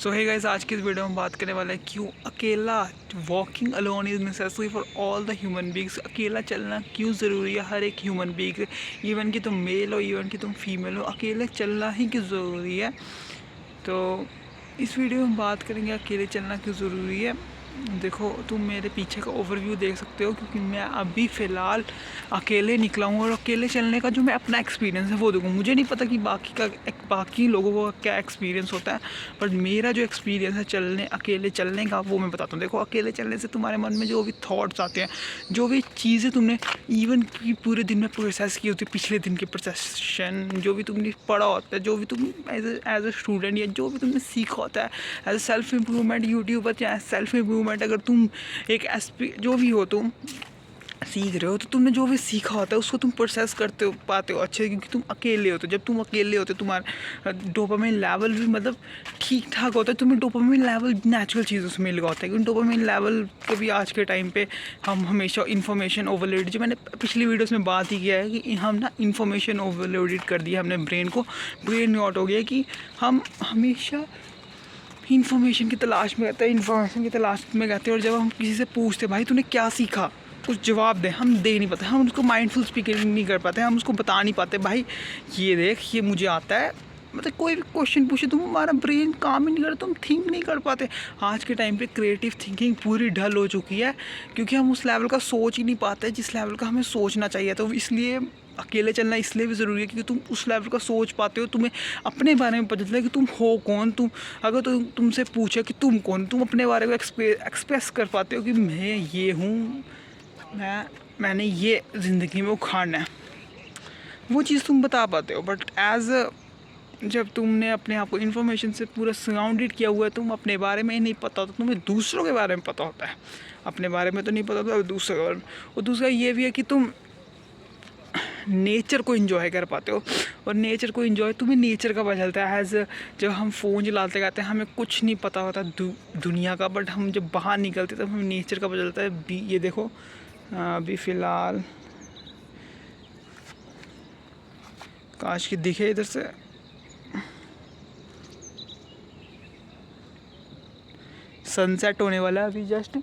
सो hey guys, आज की इस वीडियो में बात करने वाले हैं क्यों अकेला walking alone is necessary for all the human beings. अकेला चलना क्यों ज़रूरी है हर एक ह्यूमन बींग, इवन कि तुम मेल हो इवन कि तुम फीमेल हो, अकेले चलना ही क्यों ज़रूरी है। तो इस वीडियो में बात करेंगे अकेले चलना क्यों ज़रूरी है। देखो, तुम मेरे पीछे का ओवरव्यू देख सकते हो क्योंकि मैं अभी फ़िलहाल अकेले निकला हूँ और अकेले चलने का जो मैं अपना एक्सपीरियंस है वो देखूँ। मुझे नहीं पता कि बाकी लोगों का क्या एक्सपीरियंस होता है, बट मेरा जो एक्सपीरियंस है अकेले चलने का वो मैं बताता हूँ। देखो, अकेले चलने से तुम्हारे मन में जो भी थॉट्स आते हैं, जो भी चीज़ें तुमने इवन कि पूरे दिन में प्रोसेस की होती है, पिछले दिन के प्रोसेशन जो भी तुमने पढ़ा होता है, जो भी तुम एज ए स्टूडेंट या जो भी तुमने सीखा होता है as a self improvement, YouTube पर चाहे सेल्फ इम्प्रूवमेंट, अगर तुम एक जो भी हो तुम सीख रहे हो तो तुमने जो भी सीखा होता है उसको तुम प्रोसेस करते हो पाते हो अच्छे, क्योंकि तुम अकेले होते हो। जब तुम अकेले होते हो तुम्हारा डोपामिन लेवल भी मतलब ठीक ठाक होता है, तुम्हें डोपामिन लेवल नेचुरल चीज़ों से मिल गया होता है। क्योंकि डोपामिन लेवल के भी आज के टाइम पे हम हमेशा इन्फॉर्मेशन ओवरलोड, जो मैंने पिछली वीडियोस में बात ही किया है कि हम ना इन्फॉर्मेशन ओवरलोडेड कर दिया हमने ब्रेन को। ब्रेन नॉट हो गया कि हम हमेशा इन्फॉर्मेशन की तलाश में रहते हैं, इन्फॉर्मेशन की तलाश में रहते हैं। और जब हम किसी से पूछते भाई तूने क्या सीखा, कुछ जवाब दे, हम दे नहीं पाते, हम उसको माइंडफुल स्पीकिंग नहीं कर पाते, हम उसको बता नहीं पाते भाई ये देख ये मुझे आता है। मतलब कोई भी क्वेश्चन पूछे तुम, हमारा ब्रेन काम ही नहीं करता, तुम थिंक नहीं कर पाते। आज के टाइम पे क्रिएटिव थिंकिंग पूरी ढल हो चुकी है क्योंकि हम उस लेवल का सोच ही नहीं पाते जिस लेवल का हमें सोचना चाहिए। तो इसलिए अकेले चलना इसलिए भी ज़रूरी है क्योंकि तुम उस लेवल का सोच पाते हो, तुम्हें अपने बारे में पता चलता है कि तुम हो कौन। तुम अगर तुमसे पूछे कि तुम कौन, तुम अपने बारे में एक्सप्रेस कर पाते हो कि मैं ये हूँ, मैंने ये ज़िंदगी में उखाड़ना है, वो चीज़ तुम बता पाते हो। बट जब तुमने अपने आप को इन्फॉर्मेशन से पूरा सराउंडेड किया हुआ है, तुम अपने बारे में ही नहीं पता होता, तुम्हें दूसरों के बारे में पता होता है, अपने बारे में तो नहीं पता होता दूसरों के बारे में। और दूसरा ये भी है कि तुम नेचर को एंजॉय कर पाते हो, और नेचर को एंजॉय तुम्हें नेचर का पता चलता है। जब हम फ़ोन चलाते रहते हैं हमें कुछ नहीं पता होता दुनिया का, बट हम जब बाहर निकलते तब हमें नेचर का पता चलता है। ये देखो, अभी फ़िलहाल काश की दिखे इधर से, सनसेट होने वाला है अभी जस्ट।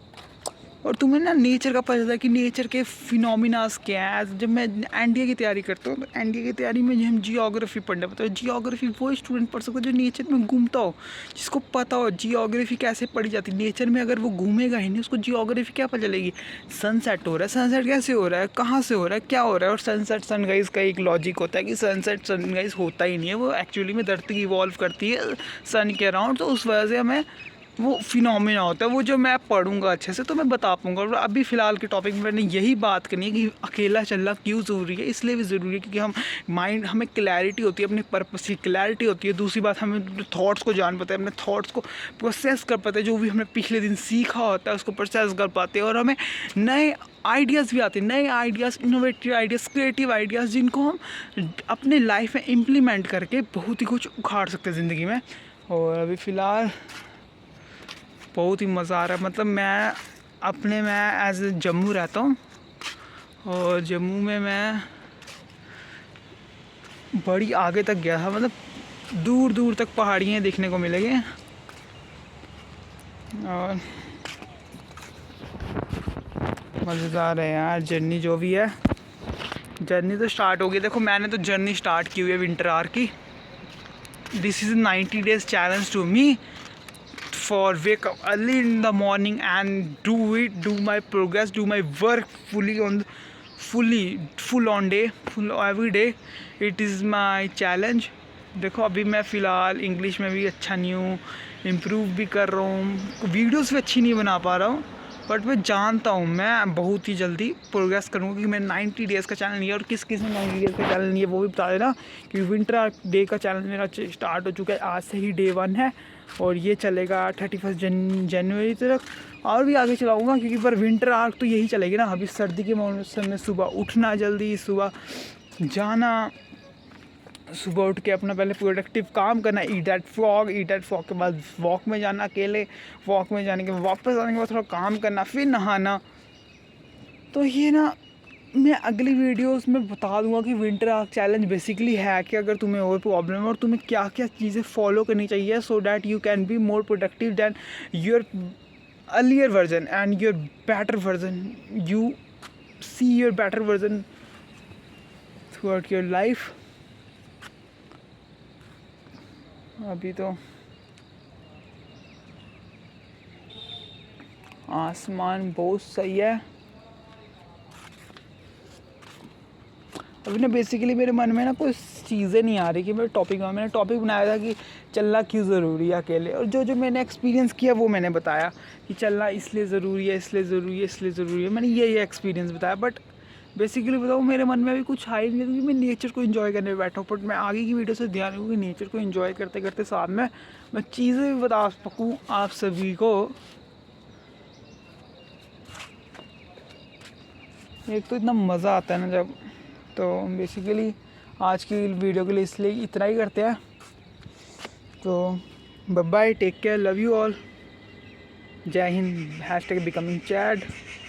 और तुम्हें ना नेचर का पता चलता है कि नेचर के फिनोमिनास क्या है। जब मैं एनडीए की तैयारी करता हूँ तो एनडीए की तैयारी में हम जियोग्राफी पढ़ना पड़ता है। जियोग्राफी वो स्टूडेंट पढ़ सकता है जो नेचर में घूमता हो, जिसको पता हो जियोग्राफी कैसे पढ़ी जाती है। नेचर में अगर वो घूमेगा ही नहीं, उसको जियोग्राफी क्या पता चलेगी। सनसेट हो रहा है, सनसेट कैसे हो रहा है, कहाँ से हो रहा है, क्या हो रहा है। और सनसेट सनराइज़ का एक लॉजिक होता है कि सनसेट सनराइज़ होता ही नहीं है, वो एक्चुअली में धरती इवॉल्व करती है सन के अराउंड। तो उस वजह से हमें वो फिनोमिना होता है, वो जो मैं पढ़ूंगा अच्छे से तो मैं बता पाऊंगा। और अभी फ़िलहाल के टॉपिक में मैंने यही बात करनी है कि अकेला चलना क्यों ज़रूरी है। इसलिए भी ज़रूरी है क्योंकि हमें क्लैरिटी होती है, अपने पर्पस की क्लैरिटी होती है। दूसरी बात, हमें थॉट्स को जान पाते हैं, अपने थॉट्स को प्रोसेस कर पाते हैं, जो भी हमने पिछले दिन सीखा होता है उसको प्रोसेस कर पाते हैं। और हमें नए आइडियाज़ भी आते हैं, नए ideas, innovative ideas, creative ideas, जिनको हम अपने लाइफ में इम्प्लीमेंट करके बहुत ही कुछ उखाड़ सकते हैं ज़िंदगी में। और अभी फ़िलहाल बहुत ही मज़ा आ रहा है। मतलब मैं एज जम्मू रहता हूँ और जम्मू में मैं बड़ी आगे तक गया था, मतलब दूर दूर तक पहाड़ियाँ देखने को मिलेंगी। और मज़ेदार है यार जर्नी, जो भी है जर्नी तो स्टार्ट हो गई। देखो, मैंने तो जर्नी स्टार्ट की हुई है विंटर आर की। This is 90 days challenge to me for wake up early in the morning and do my progress, do my work full on day, full every day. It is my challenge. देखो, अभी मैं फ़िलहाल English में भी अच्छा नहीं हूँ, improve भी कर रहा हूँ, वीडियोस भी अच्छी नहीं बना पा रहा हूँ, बट मैं जानता हूँ मैं बहुत ही जल्दी प्रोग्रेस करूँगा। क्योंकि मैं 90 days का चैनल नहीं है, और किस किस में 90 days का चैनल नहीं है वो भी बता देना। क्योंकि विंटर डे का चैनल मेरा स्टार्ट हो चुका है, आज से ही day 1 है और ये चलेगा 31 जनवरी तक, और भी आगे चलाऊँगा। क्योंकि पर विंटर आर्क तो यही चलेगी ना। अभी सर्दी के मौसम में सुबह उठना जल्दी, सुबह जाना, सुबह उठ के अपना पहले प्रोडक्टिव काम करना, ईट दैट फ्रॉग के बाद वॉक में जाना अकेले, वॉक में जाने के बाद वापस आने के बाद थोड़ा काम करना, फिर नहाना। तो ये ना मैं अगली वीडियोस में बता दूंगा कि विंटर आर्क चैलेंज बेसिकली है कि अगर तुम्हें और प्रॉब्लम है और तुम्हें क्या क्या चीज़ें फॉलो करनी चाहिए so that you can be more productive then your earlier version and your better version, you see your better version through out your life. अभी तो आसमान बहुत सही है। अभी ना बेसिकली मेरे मन में ना कोई चीज़ें नहीं आ रही कि मेरे टॉपिक में, मैंने टॉपिक बनाया था कि चलना क्यों ज़रूरी है अकेले, और जो जो मैंने एक्सपीरियंस किया वो मैंने बताया कि चलना इसलिए ज़रूरी है, इसलिए ज़रूरी है, इसलिए ज़रूरी है, मैंने ये एक्सपीरियंस बताया। बट बेसिकली बताऊँ मेरे मन में अभी कुछ है ही नहीं क्योंकि मैं नेचर को इन्जॉय करने बैठा हूँ। बट मैं आगे की वीडियो से ध्यान रखूँ कि नेचर को इन्जॉय करते करते साथ में मैं चीज़ें भी बता सकूँ आप सभी को। एक तो इतना मज़ा आता है ना जब, तो बेसिकली आज की वीडियो के लिए इसलिए इतना ही करते हैं। तो bye bye, take care, love you all, जय हिंद, #बिकमिंग चैड।